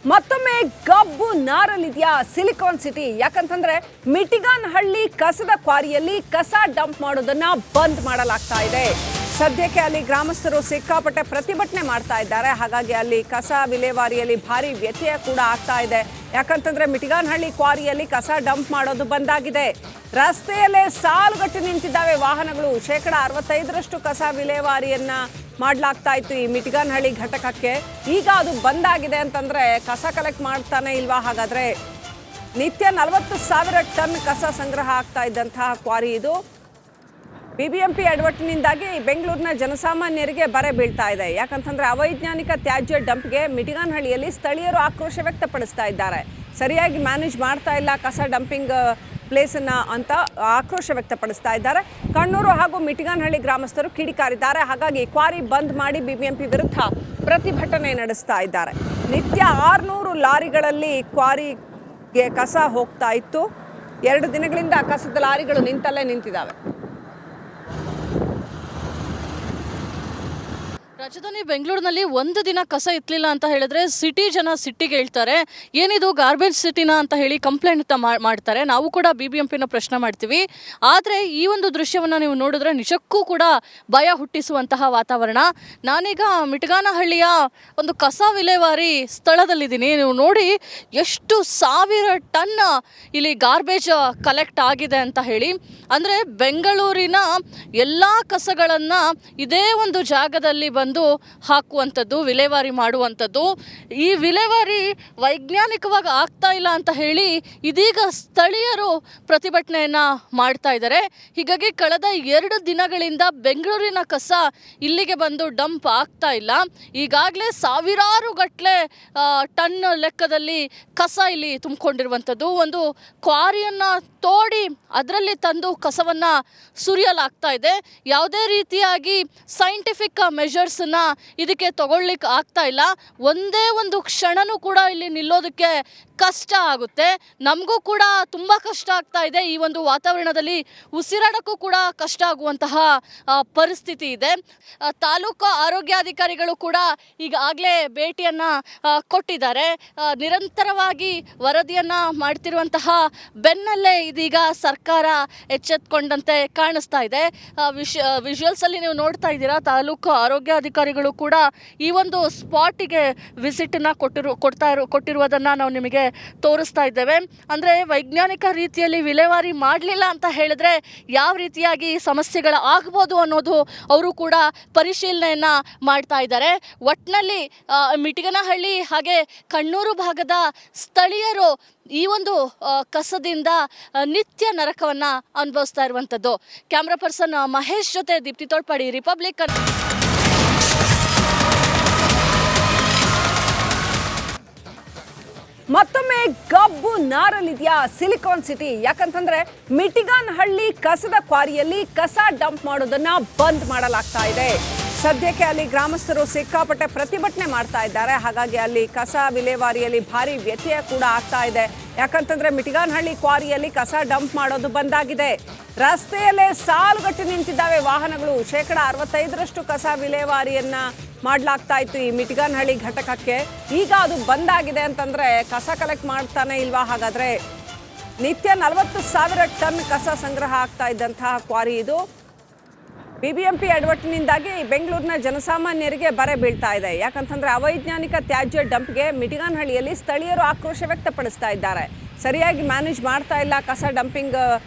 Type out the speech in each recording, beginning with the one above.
ಮತ್ತೊಮ್ಮೆ ಗಬ್ಬು ನಾರಲಿದೆಯಾ silicon city? ಯಾಕಂತಂದ್ರೆ ಮಿಟಿಗಾನ್ ಹಳ್ಳಿ ಕಸದ ಕ್ವಾರಿಯಲ್ಲಿ ಕಸ ಡಂಪ್ ಮಾಡೋದನ್ನ ಬಂದ್ ಮಾಡಲಾಗ್ತಾ ಇದೆ. ಸದ್ಯಕ್ಕೆ ಅಲ್ಲಿ ಗ್ರಾಮಸ್ಥರು ಸಿಕ್ಕಾಪಟ್ಟೆ ಪ್ರತಿಭಟನೆ ಮಾಡ್ತಾ ಇದ್ದಾರೆ. ಹಾಗಾಗಿ ಅಲ್ಲಿ ಕಸ ವಿಲೇವಾರಿಯಲ್ಲಿ ಭಾರಿ ವ್ಯತ್ಯಯ ಕೂಡ ಆಗ್ತಾ ಇದೆ. ಯಾಕಂತಂದ್ರೆ ಮಿಟಿಗಾನ್ ಹಳ್ಳಿ ಕ್ವಾರಿಯಲ್ಲಿ ಕಸ ಡಂಪ್ ಮಾಡೋದು ಬಂದಾಗಿದೆ. ರಸ್ತೆಯಲ್ಲೇ ಸಾಲುಗಟ್ಟಿ ನಿಂತಿದ್ದಾವೆ ವಾಹನಗಳು. 65% ಕಸ ವಿಲೇವಾರಿಯನ್ನ ಮಾಡಲಾಗ್ತಾ ಇತ್ತು ಈ ಮಿಟಿಗಾನ್ ಹಳ್ಳಿ ಘಟಕಕ್ಕೆ. ಈಗ ಅದು ಬಂದಾಗಿದೆ ಅಂತಂದ್ರೆ ಕಸ ಕಲೆಕ್ಟ್ ಮಾಡ್ತಾನೆ ಇಲ್ವಾ? ಹಾಗಾದ್ರೆ ನಿತ್ಯ 40,000 ಟನ್ ಕಸ ಸಂಗ್ರಹ ಆಗ್ತಾ ಇದ್ದಂತಹ ಕ್ವಾರಿ ಇದು. ಬಿಬಿಎಂಪಿ ಎಡವಟ್ಟಿನಿಂದಾಗಿ ಬೆಂಗಳೂರಿನ ಜನಸಾಮಾನ್ಯರಿಗೆ ಬರೆ ಬೀಳ್ತಾ ಇದೆ. ಯಾಕಂತಂದ್ರೆ ಅವೈಜ್ಞಾನಿಕ ತ್ಯಾಜ್ಯ ಡಂಪ್ಗೆ ಮಿಟಿಗಾನ್ ಹಳ್ಳಿಯಲ್ಲಿ ಸ್ಥಳೀಯರು ಆಕ್ರೋಶ ವ್ಯಕ್ತಪಡಿಸ್ತಾ ಇದ್ದಾರೆ. ಸರಿಯಾಗಿ ಮ್ಯಾನೇಜ್ ಮಾಡ್ತಾ ಇಲ್ಲ ಕಸ ಡಂಪಿಂಗ್ ಪ್ಲೇಸನ್ನ ಅಂತ ಆಕ್ರೋಶ ವ್ಯಕ್ತಪಡಿಸ್ತಾ ಇದ್ದಾರೆ. ಕಣ್ಣೂರು ಹಾಗೂ ಮಿಟಿಗಾನ್ ಹಳ್ಳಿ ಗ್ರಾಮಸ್ಥರು ಕಿಡಿಕಾರಿದ್ದಾರೆ. ಹಾಗಾಗಿ ಕ್ವಾರಿ ಬಂದ್ ಮಾಡಿ ಬಿಬಿಎಂಪಿ ವಿರುದ್ಧ ಪ್ರತಿಭಟನೆ ನಡೆಸ್ತಾ ಇದ್ದಾರೆ. ನಿತ್ಯ 600 ಲಾರಿಗಳಲ್ಲಿ ಕ್ವಾರಿಗೆ ಕಸ ಹೋಗ್ತಾ ಇತ್ತು. 2 ದಿನಗಳಿಂದ ಕಸದ ಲಾರಿಗಳು ನಿಂತಲ್ಲೇ ನಿಂತಿದ್ದಾವೆ. ರಾಜಧಾನಿ ಬೆಂಗಳೂರಿನಲ್ಲಿ ಒಂದು ದಿನ ಕಸ ಎತ್ತಲಿಲ್ಲ ಅಂತ ಹೇಳಿದ್ರೆ ಸಿಟಿ ಜನ ಸಿಟ್ಟಿಗೆ ಹೇಳ್ತಾರೆ. ಏನಿದು ಗಾರ್ಬೇಜ್ ಸಿಟಿನ ಅಂತ ಹೇಳಿ ಕಂಪ್ಲೇಂಟ್ ಮಾಡ್ತಾರೆ. ನಾವು ಕೂಡ ಬಿಬಿಎಂಪಿನ ಪ್ರಶ್ನೆ ಮಾಡ್ತೀವಿ. ಆದರೆ ಈ ಒಂದು ದೃಶ್ಯವನ್ನು ನೀವು ನೋಡಿದ್ರೆ ನಿಜಕ್ಕೂ ಕೂಡ ಭಯ ಹುಟ್ಟಿಸುವಂತಹ ವಾತಾವರಣ. ನಾನೀಗ ಮಿಟಗಾನಹಳ್ಳಿಯ ಒಂದು ಕಸ ವಿಲೇವಾರಿ ಸ್ಥಳದಲ್ಲಿದ್ದೀನಿ. ನೀವು ನೋಡಿ ಎಷ್ಟು 1000 ಟನ್ ಇಲ್ಲಿ ಗಾರ್ಬೇಜ್ ಕಲೆಕ್ಟ್ ಆಗಿದೆ ಅಂತ ಹೇಳಿ. ಅಂದರೆ ಬೆಂಗಳೂರಿನ ಎಲ್ಲ ಕಸಗಳನ್ನು ಇದೇ ಒಂದು ಜಾಗದಲ್ಲಿ ಬಂದು ಹಾಕುವಂಥದ್ದು, ವಿಲೇವಾರಿ ಮಾಡುವಂಥದ್ದು. ಈ ವಿಲೇವಾರಿ ವೈಜ್ಞಾನಿಕವಾಗಿ ಆಗ್ತಾ ಇಲ್ಲ ಅಂತ ಹೇಳಿ ಇದೀಗ ಸ್ಥಳೀಯರು ಪ್ರತಿಭಟನೆಯನ್ನು ಮಾಡ್ತಾ ಇದ್ದಾರೆ. ಹೀಗಾಗಿ ಕಳೆದ 2 ದಿನಗಳಿಂದ ಬೆಂಗಳೂರಿನ ಕಸ ಇಲ್ಲಿಗೆ ಬಂದು ಡಂಪ್ ಆಗ್ತಾ ಇಲ್ಲ. ಈಗಾಗಲೇ ಸಾವಿರಾರು ಗಟ್ಟಲೆ ಟನ್ ಲೆಕ್ಕದಲ್ಲಿ ಕಸ ಇಲ್ಲಿ ತುಂಬಿಕೊಂಡಿರುವಂಥದ್ದು. ಒಂದು ಕ್ವಾರಿಯನ್ನು ತೋಡಿ ಅದರಲ್ಲಿ ತಂದು ಕಸವನ್ನು ಸುರಿಯಲಾಗ್ತಾ ಇದೆ. ಯಾವುದೇ ರೀತಿಯಾಗಿ ಸೈಂಟಿಫಿಕ್ ಮೆಷರ್ಸನ್ನು ಇದಕ್ಕೆ ತಗೊಳ್ಳಿಕ್ಕೆ ಆಗ್ತಾ ಇಲ್ಲ. ಒಂದೇ ಒಂದು ಕ್ಷಣನೂ ಕೂಡ ಇಲ್ಲಿ ನಿಲ್ಲೋದಕ್ಕೆ ಕಷ್ಟ ಆಗುತ್ತೆ. ನಮಗೂ ಕೂಡ ತುಂಬ ಕಷ್ಟ ಆಗ್ತಾ ಇದೆ. ಈ ಒಂದು ವಾತಾವರಣದಲ್ಲಿ ಉಸಿರಾಡೋಕ್ಕೂ ಕೂಡ ಕಷ್ಟ ಆಗುವಂತಹ ಪರಿಸ್ಥಿತಿ ಇದೆ. ತಾಲೂಕು ಆರೋಗ್ಯಾಧಿಕಾರಿಗಳು ಕೂಡ ಈಗಾಗಲೇ ಭೇಟಿಯನ್ನು ಕೊಟ್ಟಿದ್ದಾರೆ. ನಿರಂತರವಾಗಿ ವರದಿಯನ್ನು ಮಾಡ್ತಿರುವಂತಹ ಬೆನ್ನಲ್ಲೇ ಇದೀಗ ಸರ್ಕಾರ ಎಚ್ಚೆತ್ತುಕೊಂಡಂತೆ ಕಾಣಿಸ್ತಾ ಇದೆ. ವಿಜುವಲ್ಸಲ್ಲಿ ನೀವು ನೋಡ್ತಾ ಇದ್ದೀರಾ, ತಾಲೂಕು ಆರೋಗ್ಯಾಧಿಕಾರಿಗಳು ಕೂಡ ಈ ಒಂದು ಸ್ಪಾಟಿಗೆ ವಿಸಿಟನ್ನು ಕೊಟ್ಟಿರುವುದನ್ನು ನಾವು ನಿಮಗೆ ತೋರಿಸ್ತಾ ಇದ್ದೇವೆ. ಅಂದರೆ ವೈಜ್ಞಾನಿಕ ರೀತಿಯಲ್ಲಿ ವಿಲೇವಾರಿ ಮಾಡಲಿಲ್ಲ ಅಂತ ಹೇಳಿದ್ರೆ ಯಾವ ರೀತಿಯಾಗಿ ಸಮಸ್ಯೆಗಳು ಆಗ್ಬೋದು ಅನ್ನೋದು ಅವರು ಕೂಡ ಪರಿಶೀಲನೆಯನ್ನು ಮಾಡ್ತಾ ಇದ್ದಾರೆ. ಒಟ್ಟಿನಲ್ಲಿ ಮಿಟಿಗನಹಳ್ಳಿ ಹಾಗೆ ಕಣ್ಣೂರು ಭಾಗದ ಸ್ಥಳೀಯರು ಈ ಒಂದು ಕಸದಿಂದ ನಿತ್ಯ ನರಕವನ್ನು ಅನುಭವಿಸ್ತಾ ಇರುವಂಥದ್ದು. ಕ್ಯಾಮ್ರಾ ಪರ್ಸನ್ ಮಹೇಶ್ ಜೊತೆ ದೀಪ್ತಿ ತೋಳ್ಪಾಡಿ, ರಿಪಬ್ಲಿಕ್. ಮತ್ತೊಮ್ಮೆ ಗಬ್ಬು ನಾರಲಿದೆಯಾ ಸಿಲಿಕಾನ್ ಸಿಟಿ? ಯಾಕಂತಂದ್ರೆ ಮಿಟಿಗಾನ್ ಹಳ್ಳಿ ಕಸದ ಕ್ವಾರಿಯಲ್ಲಿ ಕಸ ಡಂಪ್ ಮಾಡೋದನ್ನ ಬಂದ್ ಮಾಡಲಾಗ್ತಾ ಇದೆ. ಸದ್ಯಕ್ಕೆ ಅಲ್ಲಿ ಗ್ರಾಮಸ್ಥರು ಸಿಕ್ಕಾಪಟ್ಟೆ ಪ್ರತಿಭಟನೆ ಮಾಡ್ತಾ ಇದ್ದಾರೆ. ಹಾಗಾಗಿ ಅಲ್ಲಿ ಕಸ ವಿಲೇವಾರಿಯಲ್ಲಿ ಭಾರಿ ವ್ಯತ್ಯಯ ಕೂಡ ಆಗ್ತಾ ಇದೆ. ಯಾಕಂತಂದ್ರೆ ಮಿಟಿಗಾನ್ ಹಳ್ಳಿ ಕ್ವಾರಿಯಲ್ಲಿ ಕಸ ಡಂಪ್ ಮಾಡೋದು ಬಂದಾಗಿದೆ. ರಸ್ತೆಯಲ್ಲೇ ಸಾಲುಗಟ್ಟಿ ನಿಂತಿದ್ದಾವೆ ವಾಹನಗಳು. 65% ಕಸ ವಿಲೇವಾರಿಯನ್ನ ಮಾಡಲಾಗ್ತಾ ಇತ್ತು ಈ ಮಿಟಿಗಾನ್ ಹಳ್ಳಿ ಘಟಕಕ್ಕೆ. ಈಗ ಅದು ಬಂದಾಗಿದೆ ಅಂತಂದ್ರೆ ಕಸ ಕಲೆಕ್ಟ್ ಮಾಡ್ತಾನೆ ಇಲ್ವಾ? ಹಾಗಾದ್ರೆ ನಿತ್ಯ 40,000 ಟನ್ ಕಸ ಸಂಗ್ರಹ ಆಗ್ತಾ ಇದ್ದಂತಹ ಕ್ವಾರಿ ಇದು. ಬಿಬಿಎಂಪಿ ಎಡವಟ್ಟಿನಿಂದಾಗಿ ಬೆಂಗಳೂರಿನ ಜನಸಾಮಾನ್ಯರಿಗೆ ಬರೆ ಬೀಳ್ತಾ ಇದೆ. ಯಾಕಂತಂದ್ರೆ ಅವೈಜ್ಞಾನಿಕ ತ್ಯಾಜ್ಯ ಡಂಪ್ಗೆ ಮಿಟಿಗಾನ್ ಹಳ್ಳಿಯಲ್ಲಿ ಸ್ಥಳೀಯರು ಆಕ್ರೋಶ ವ್ಯಕ್ತಪಡಿಸ್ತಾ ಇದ್ದಾರೆ. ಸರಿಯಾಗಿ ಮ್ಯಾನೇಜ್ ಮಾಡ್ತಾ ಇಲ್ಲ ಕಸ ಡಂಪಿಂಗ್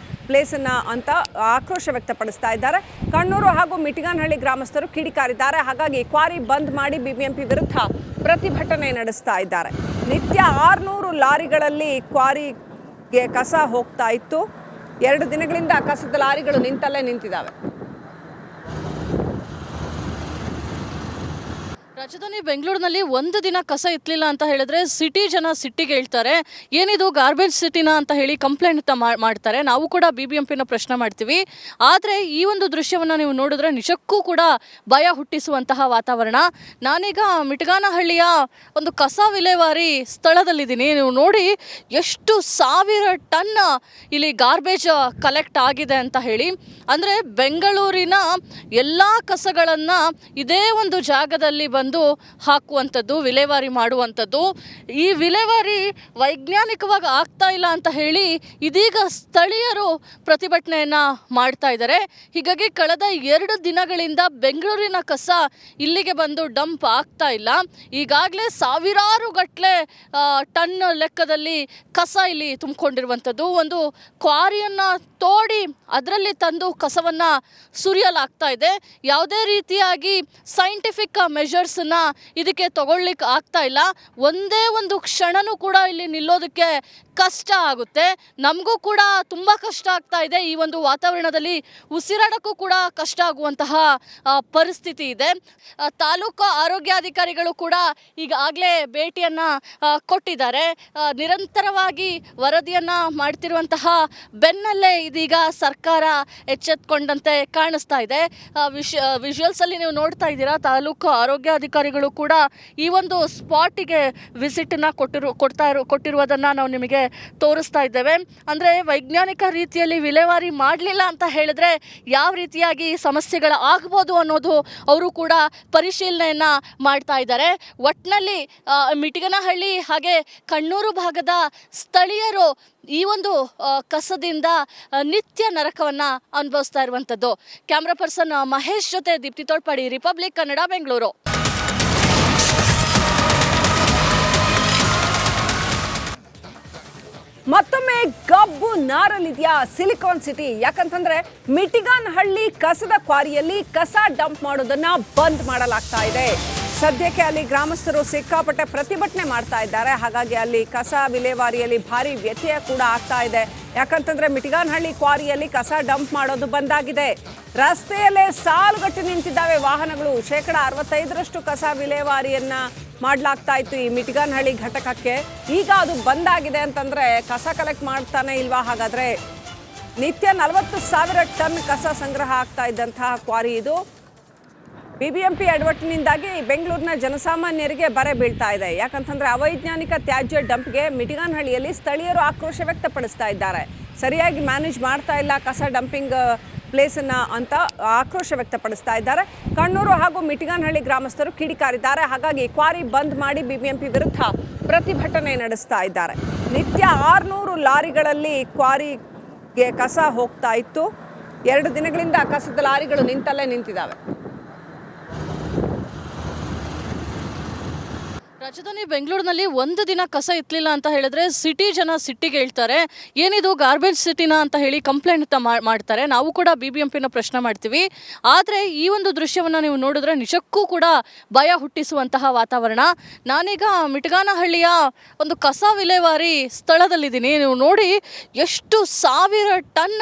ಪ್ಲೇಸನ್ನ ಅಂತ ಆಕ್ರೋಶ ವ್ಯಕ್ತಪಡಿಸ್ತಾ ಇದ್ದಾರೆ. ಕಣ್ಣೂರು ಹಾಗೂ ಮಿಟಿಗಾನ್ ಹಳ್ಳಿ ಗ್ರಾಮಸ್ಥರು ಕಿಡಿಕಾರಿದ್ದಾರೆ. ಹಾಗಾಗಿ ಕ್ವಾರಿ ಬಂದ್ ಮಾಡಿ ಬಿಬಿಎಂಪಿ ವಿರುದ್ಧ ಪ್ರತಿಭಟನೆ ನಡೆಸ್ತಾ ಇದ್ದಾರೆ. ನಿತ್ಯ 600 ಲಾರಿಗಳಲ್ಲಿ ಕ್ವಾರಿಗೆ ಕಸ ಹೋಗ್ತಾ ಇತ್ತು. 2 ದಿನಗಳಿಂದ ಕಸದ ಲಾರಿಗಳು ನಿಂತಲ್ಲೇ ನಿಂತಿದ್ದಾವೆ. ರಾಜಧಾನಿ ಬೆಂಗಳೂರಿನಲ್ಲಿ ಒಂದು ದಿನ ಕಸ ಎತ್ತಲಿಲ್ಲ ಅಂತ ಹೇಳಿದ್ರೆ ಸಿಟಿ ಜನ ಸಿಟ್ಟಿಗೆ ಹೇಳ್ತಾರೆ. ಏನಿದು ಗಾರ್ಬೇಜ್ ಸಿಟಿನ ಅಂತ ಹೇಳಿ ಕಂಪ್ಲೇಂಟ್ ಮಾಡ್ತಾರೆ. ನಾವು ಕೂಡ ಬಿಬಿಎಂಪಿನ ಪ್ರಶ್ನೆ ಮಾಡ್ತೀವಿ. ಆದರೆ ಈ ಒಂದು ದೃಶ್ಯವನ್ನು ನೀವು ನೋಡಿದ್ರೆ ನಿಜಕ್ಕೂ ಕೂಡ ಭಯ ಹುಟ್ಟಿಸುವಂತಹ ವಾತಾವರಣ. ನಾನೀಗ ಮಿಟಗಾನಹಳ್ಳಿಯ ಒಂದು ಕಸ ವಿಲೇವಾರಿ ಸ್ಥಳದಲ್ಲಿದ್ದೀನಿ. ನೀವು ನೋಡಿ ಎಷ್ಟು 1000 ಟನ್ ಇಲ್ಲಿ ಗಾರ್ಬೇಜ್ ಕಲೆಕ್ಟ್ ಆಗಿದೆ ಅಂತ ಹೇಳಿ. ಅಂದರೆ ಬೆಂಗಳೂರಿನ ಎಲ್ಲ ಕಸಗಳನ್ನು ಇದೇ ಒಂದು ಜಾಗದಲ್ಲಿ ಬಂದು ಬಂದು ಹಾಕುವಂಥದ್ದು, ವಿಲೇವಾರಿ ಮಾಡುವಂಥದ್ದು. ಈ ವಿಲೇವಾರಿ ವೈಜ್ಞಾನಿಕವಾಗಿ ಆಗ್ತಾ ಇಲ್ಲ ಅಂತ ಹೇಳಿ ಇದೀಗ ಸ್ಥಳೀಯರು ಪ್ರತಿಭಟನೆಯನ್ನು ಮಾಡ್ತಾ ಇದ್ದಾರೆ. ಹೀಗಾಗಿ ಕಳೆದ 2 ದಿನಗಳಿಂದ ಬೆಂಗಳೂರಿನ ಕಸ ಇಲ್ಲಿಗೆ ಬಂದು ಡಂಪ್ ಆಗ್ತಾ ಇಲ್ಲ. ಈಗಾಗಲೇ ಸಾವಿರಾರು ಗಟ್ಟಲೆ ಟನ್ ಲೆಕ್ಕದಲ್ಲಿ ಕಸ ಇಲ್ಲಿ ತುಂಬಿಕೊಂಡಿರುವಂಥದ್ದು. ಒಂದು ಕ್ವಾರಿಯನ್ನು ತೋಡಿ ಅದರಲ್ಲಿ ತಂದು ಕಸವನ್ನು ಸುರಿಯಲಾಗ್ತಾ ಇದೆ. ಯಾವುದೇ ರೀತಿಯಾಗಿ ಸೈಂಟಿಫಿಕ್ ಮೆಷರ್ಸನ್ನು ಇದಕ್ಕೆ ತಗೊಳ್ಳಿಕ್ಕೆ ಆಗ್ತಾ ಇಲ್ಲ. ಒಂದೇ ಒಂದು ಕ್ಷಣನೂ ಕೂಡ ಇಲ್ಲಿ ನಿಲ್ಲೋದಕ್ಕೆ ಕಷ್ಟ ಆಗುತ್ತೆ. ನಮಗೂ ಕೂಡ ತುಂಬ ಕಷ್ಟ ಆಗ್ತಾ ಇದೆ. ಈ ಒಂದು ವಾತಾವರಣದಲ್ಲಿ ಉಸಿರಾಡೋಕ್ಕೂ ಕೂಡ ಕಷ್ಟ ಆಗುವಂತಹ ಪರಿಸ್ಥಿತಿ ಇದೆ. ತಾಲೂಕು ಆರೋಗ್ಯಾಧಿಕಾರಿಗಳು ಕೂಡ ಈಗಾಗಲೇ ಭೇಟಿಯನ್ನು ಕೊಟ್ಟಿದ್ದಾರೆ. ನಿರಂತರವಾಗಿ ವರದಿಯನ್ನು ಮಾಡ್ತಿರುವಂತಹ ಬೆನ್ನಲ್ಲೇ ಇದೀಗ ಸರ್ಕಾರ ಎಚ್ಚೆತ್ತುಕೊಂಡಂತೆ ಕಾಣಿಸ್ತಾ ಇದೆ. ವಿಜುವಲ್ಸಲ್ಲಿ ನೀವು ನೋಡ್ತಾ ಇದ್ದೀರಾ, ತಾಲೂಕು ಆರೋಗ್ಯಾಧಿಕಾರಿಗಳು ಕೂಡ ಈ ಒಂದು ಸ್ಪಾಟಿಗೆ ವಿಸಿಟನ್ನು ಕೊಟ್ಟಿರುವುದನ್ನು ನಾವು ನಿಮಗೆ ತೋರಿಸ್ತಾ ಇದ್ದೇವೆ. ಅಂದರೆ ವೈಜ್ಞಾನಿಕ ರೀತಿಯಲ್ಲಿ ವಿಲೇವಾರಿ ಮಾಡಲಿಲ್ಲ ಅಂತ ಹೇಳಿದ್ರೆ ಯಾವ ರೀತಿಯಾಗಿ ಸಮಸ್ಯೆಗಳು ಆಗ್ಬೋದು ಅನ್ನೋದು ಅವರು ಕೂಡ ಪರಿಶೀಲನೆಯನ್ನು ಮಾಡ್ತಾ ಇದ್ದಾರೆ. ಒಟ್ಟಿನಲ್ಲಿ ಮಿಟಿಗನಹಳ್ಳಿ ಹಾಗೆ ಕಣ್ಣೂರು ಭಾಗದ ಸ್ಥಳೀಯರು ಈ ಒಂದು ಕಸದಿಂದ ನಿತ್ಯ ನರಕವನ್ನು ಅನುಭವಿಸ್ತಾ ಇರುವಂಥದ್ದು. ಕ್ಯಾಮ್ರಾ ಪರ್ಸನ್ ಮಹೇಶ್ ಜೊತೆ ದೀಪ್ತಿ ತೋಳ್ಪಾಡಿ, ರಿಪಬ್ಲಿಕ್ ಕನ್ನಡ, ಬೆಂಗಳೂರು. ಮತ್ತೊಮ್ಮೆ ಗಬ್ಬು ನಾರಲಿದೆಯಾ ಸಿಲಿಕಾನ್ ಸಿಟಿ? ಯಾಕಂತಂದ್ರೆ ಮಿಟಿಗಾನಹಳ್ಳಿ ಕಸದ ಕ್ವಾರಿಯಲ್ಲಿ ಕಸ ಡಂಪ್ ಮಾಡೋದನ್ನ ಬಂದ್ ಮಾಡಲಾಗ್ತಾ ಇದೆ. ಸದ್ಯಕ್ಕೆ ಅಲ್ಲಿ ಗ್ರಾಮಸ್ಥರು ಸಿಕ್ಕಾಪಟ್ಟೆ ಪ್ರತಿಭಟನೆ ಮಾಡ್ತಾ ಇದ್ದಾರೆ. ಹಾಗಾಗಿ ಅಲ್ಲಿ ಕಸ ವಿಲೇವಾರಿಯಲ್ಲಿ ಭಾರಿ ವ್ಯತ್ಯಯ ಕೂಡ ಆಗ್ತಾ ಇದೆ. ಯಾಕಂತಂದ್ರೆ ಮಿಟಿಗಾನಹಳ್ಳಿ ಕ್ವಾರಿಯಲ್ಲಿ ಕಸ ಡಂಪ್ ಮಾಡೋದು ಬಂದಾಗಿದೆ. ರಸ್ತೆಯಲ್ಲೇ ಸಾಲುಗಟ್ಟಿ ನಿಂತಿದ್ದಾವೆ ವಾಹನಗಳು. 65% ಕಸ ವಿಲೇವಾರಿಯನ್ನ ಮಾಡಲಾಗ್ತಾ ಇತ್ತು ಈ ಮಿಟಿಗಾನಹಳ್ಳಿ ಘಟಕಕ್ಕೆ. ಈಗ ಅದು ಬಂದಾಗಿದೆ ಅಂತಂದ್ರೆ ಕಸ ಕಲೆಕ್ಟ್ ಮಾಡ್ತಾನೆ ಇಲ್ವಾ? ಹಾಗಾದ್ರೆ ನಿತ್ಯ 40,000 ಟನ್ ಕಸ ಸಂಗ್ರಹ ಆಗ್ತಾ ಇದ್ದಂತಹ ಕ್ವಾರಿ ಇದು. ಬಿಬಿಎಂಪಿ ಎಡವಟ್ಟಿನಿಂದಾಗಿ ಬೆಂಗಳೂರಿನ ಜನಸಾಮಾನ್ಯರಿಗೆ ಬರೆ ಬೀಳ್ತಾ ಇದೆ. ಯಾಕಂತಂದ್ರೆ ಅವೈಜ್ಞಾನಿಕ ತ್ಯಾಜ್ಯ ಡಂಪ್ಗೆ ಮಿಟಿಗಾನಹಳ್ಳಿಯಲ್ಲಿ ಸ್ಥಳೀಯರು ಆಕ್ರೋಶ ವ್ಯಕ್ತಪಡಿಸ್ತಾ ಇದ್ದಾರೆ. ಸರಿಯಾಗಿ ಮ್ಯಾನೇಜ್ ಮಾಡ್ತಾ ಇಲ್ಲ ಕಸ ಡಂಪಿಂಗ್ ಪ್ಲೇಸನ್ನು ಅಂತ ಆಕ್ರೋಶ ವ್ಯಕ್ತಪಡಿಸ್ತಾ ಇದ್ದಾರೆ. ಕಣ್ಣೂರು ಹಾಗೂ ಮಿಟಿಗಾನಹಳ್ಳಿ ಗ್ರಾಮಸ್ಥರು ಕಿಡಿಕಾರಿದ್ದಾರೆ. ಹಾಗಾಗಿ ಕ್ವಾರಿ ಬಂದ್ ಮಾಡಿ ಬಿಬಿಎಂಪಿ ವಿರುದ್ಧ ಪ್ರತಿಭಟನೆ ನಡೆಸ್ತಾ ಇದ್ದಾರೆ. ನಿತ್ಯ 600 ಲಾರಿಗಳಲ್ಲಿ ಕ್ವಾರಿಗೆ ಕಸ ಹೋಗ್ತಾ ಇತ್ತು. 2 ದಿನಗಳಿಂದ ಕಸದ ಲಾರಿಗಳು ನಿಂತಲ್ಲೇ ನಿಂತಿದ್ದಾವೆ. ರಾಜಧಾನಿ ಬೆಂಗಳೂರಿನಲ್ಲಿ 1 ದಿನ ಕಸ ಎತ್ತಲಿಲ್ಲ ಅಂತ ಹೇಳಿದ್ರೆ ಸಿಟ್ಟಿಗೆ ಹೇಳ್ತಾರೆ. ಏನಿದು ಗಾರ್ಬೇಜ್ ಸಿಟಿನ ಅಂತ ಹೇಳಿ ಕಂಪ್ಲೇಂಟ್ ಮಾಡ್ತಾರೆ. ನಾವು ಕೂಡ ಬಿಬಿಎಂಪಿನ ಪ್ರಶ್ನೆ ಮಾಡ್ತೀವಿ. ಆದರೆ ಈ ಒಂದು ದೃಶ್ಯವನ್ನು ನೀವು ನೋಡಿದ್ರೆ ನಿಜಕ್ಕೂ ಕೂಡ ಭಯ ಹುಟ್ಟಿಸುವಂತಹ ವಾತಾವರಣ. ನಾನೀಗ ಮಿಟಿಗಾನಹಳ್ಳಿಯ ಒಂದು ಕಸ ವಿಲೇವಾರಿ ಸ್ಥಳದಲ್ಲಿದ್ದೀನಿ. ನೀವು ನೋಡಿ ಎಷ್ಟು 1000 ಟನ್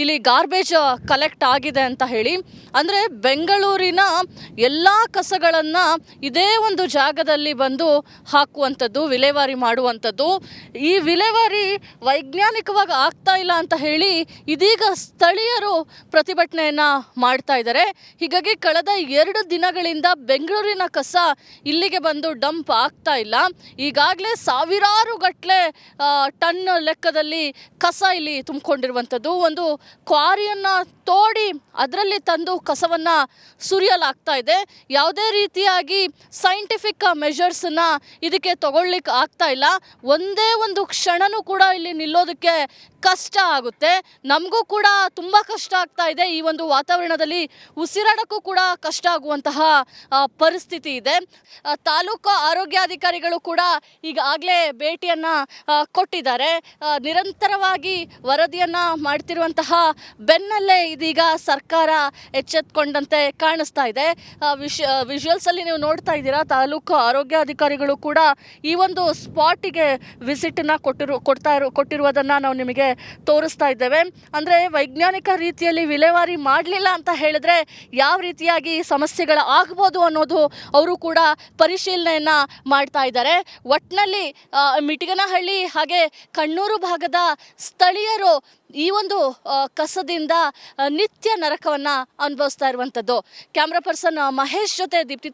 ಇಲ್ಲಿ ಗಾರ್ಬೇಜ್ ಕಲೆಕ್ಟ್ ಆಗಿದೆ ಅಂತ ಹೇಳಿ. ಅಂದರೆ ಬೆಂಗಳೂರಿನ ಎಲ್ಲ ಕಸಗಳನ್ನು ಇದೇ ಒಂದು ಜಾಗದಲ್ಲಿ ಬಂದು ಹಾಕುವಂಥದ್ದು, ವಿಲೇವಾರಿ ಮಾಡುವಂಥದ್ದು. ಈ ವಿಲೇವಾರಿ ವೈಜ್ಞಾನಿಕವಾಗಿ ಆಗ್ತಾ ಇಲ್ಲ ಅಂತ ಹೇಳಿ ಇದೀಗ ಸ್ಥಳೀಯರು ಪ್ರತಿಭಟನೆಯನ್ನು ಮಾಡ್ತಾ ಇದ್ದಾರೆ. ಹೀಗಾಗಿ ಕಳೆದ 2 ದಿನಗಳಿಂದ ಬೆಂಗಳೂರಿನ ಕಸ ಇಲ್ಲಿಗೆ ಬಂದು ಡಂಪ್ ಆಗ್ತಾ ಇಲ್ಲ. ಈಗಾಗಲೇ ಸಾವಿರಾರು ಗಟ್ಟಲೆ ಟನ್ ಲೆಕ್ಕದಲ್ಲಿ ಕಸ ಇಲ್ಲಿ ತುಂಬಿಕೊಂಡಿರುವಂಥದ್ದು. ಒಂದು ಕ್ವಾರಿಯನ್ನು ತೋಡಿ ಅದರಲ್ಲಿ ತಂದು ಕಸವನ್ನು ಸುರಿಯಲಾಗ್ತಾ ಇದೆ. ಯಾವುದೇ ರೀತಿಯಾಗಿ ಸೈಂಟಿಫಿಕ್ ಮೆಷರ್ಸನ್ನು ಇದಕ್ಕೆ ತಗೊಳ್ಳಿಕ್ಕೆ ಆಗ್ತಾ ಇಲ್ಲ. ಒಂದೇ ಒಂದು ಕ್ಷಣನೂ ಕೂಡ ಇಲ್ಲಿ ನಿಲ್ಲೋದಕ್ಕೆ ಕಷ್ಟ ಆಗುತ್ತೆ. ನಮಗೂ ಕೂಡ ತುಂಬ ಕಷ್ಟ ಆಗ್ತಾ ಇದೆ. ಈ ಒಂದು ವಾತಾವರಣದಲ್ಲಿ ಉಸಿರಾಡೋಕ್ಕೂ ಕೂಡ ಕಷ್ಟ ಆಗುವಂತಹ ಪರಿಸ್ಥಿತಿ ಇದೆ. ತಾಲೂಕು ಆರೋಗ್ಯಾಧಿಕಾರಿಗಳು ಕೂಡ ಈಗಾಗಲೇ ಭೇಟಿಯನ್ನು ಕೊಟ್ಟಿದ್ದಾರೆ. ನಿರಂತರವಾಗಿ ವರದಿಯನ್ನು ಮಾಡ್ತಿರುವಂತಹ ಬೆನ್ನಲ್ಲೇ ಇದೀಗ ಸರ್ಕಾರ ಎಚ್ಚೆತ್ತುಕೊಂಡಂತೆ ಕಾಣಿಸ್ತಾ ಇದೆ. ವಿಜುವಲ್ಸಲ್ಲಿ ನೀವು ನೋಡ್ತಾ ಇದ್ದೀರಾ, ತಾಲೂಕು ಆರೋಗ್ಯಾಧಿಕಾರಿಗಳು ಕೂಡ ಈ ಒಂದು ಸ್ಪಾಟಿಗೆ ವಿಸಿಟನ್ನು ಕೊಟ್ಟಿರುವುದನ್ನು ನಾವು ನಿಮಗೆ ತೋರಿಸ್ತಾ ಇದ್ದೇವೆ. ಅಂದರೆ ವೈಜ್ಞಾನಿಕ ರೀತಿಯಲ್ಲಿ ವಿಲೇವಾರಿ ಮಾಡಲಿಲ್ಲ ಅಂತ ಹೇಳಿದ್ರೆ ಯಾವ ರೀತಿಯಾಗಿ ಸಮಸ್ಯೆಗಳು ಆಗ್ಬೋದು ಅನ್ನೋದು ಅವರು ಕೂಡ ಪರಿಶೀಲನೆಯನ್ನು ಮಾಡ್ತಾ ಇದ್ದಾರೆ. ಒಟ್ಟಿನಲ್ಲಿ ಮಿಟಿಗನಹಳ್ಳಿ ಹಾಗೆ ಕಣ್ಣೂರು ಭಾಗದ ಸ್ಥಳೀಯರು ಈ ಒಂದು ಕಸದಿಂದ ನಿತ್ಯ ನರಕವನ್ನು ಅನುಭವಿಸ್ತಾ ಇರುವಂಥದ್ದು. ಕ್ಯಾಮ್ರಾ ಪರ್ಸನ್ ಮಹೇಶ್ ಜೊತೆ ದೀಪ್ತಿ